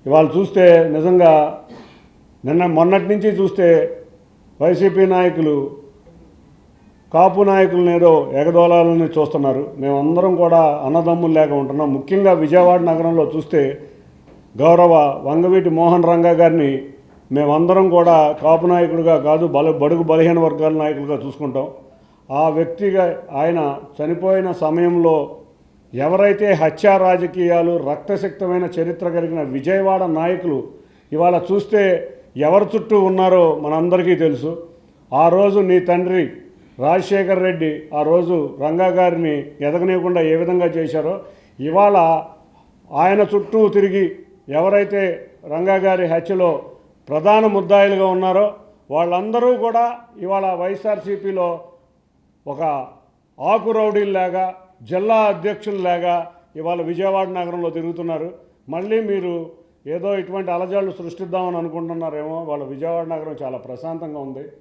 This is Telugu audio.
ఇవాళ చూస్తే నిజంగా మొన్నటి నుంచి చూస్తే వైసీపీ నాయకులు కాపు నాయకులను ఏదో ఎగదోలాలని చూస్తున్నారు. మేమందరం కూడా అన్నదమ్ములు లేక ఉంటున్నాం. ముఖ్యంగా విజయవాడ నగరంలో చూస్తే గౌరవ వంగవీటి మోహన్ రంగా గారిని మేమందరం కూడా కాపు నాయకుడిగా కాదు బడుగు బలహీన వర్గాల నాయకులుగా చూసుకుంటాం. ఆ వ్యక్తిగా ఆయన చనిపోయిన సమయంలో ఎవరైతే హత్యా రాజకీయాలు రక్తసిక్తమైన చరిత్ర కలిగిన విజయవాడ నాయకులు ఇవాళ చూస్తే ఎవరి చుట్టూ ఉన్నారో మనందరికీ తెలుసు. ఆ రోజు నీ తండ్రి రాజశేఖర్ రెడ్డి ఆ రోజు రంగా గారిని ఎదగనీయకుండా ఏ విధంగా చేశారో ఇవాళ ఆయన చుట్టూ తిరిగి ఎవరైతే రంగా గారి హత్యలో ప్రధాన ముద్దాయిలుగా ఉన్నారో వాళ్ళందరూ కూడా ఇవాళ వైఎస్ఆర్సీపీలో ఒక ఆకు రౌడీల్లాగా జిల్లా అధ్యక్షుల్లాగా ఇవాళ విజయవాడ నగరంలో తిరుగుతున్నారు. మళ్ళీ మీరు ఏదో ఇటువంటి అలజడులు సృష్టిద్దామని అనుకుంటున్నారేమో. వాళ్ళ విజయవాడ నగరం చాలా ప్రశాంతంగా ఉంది.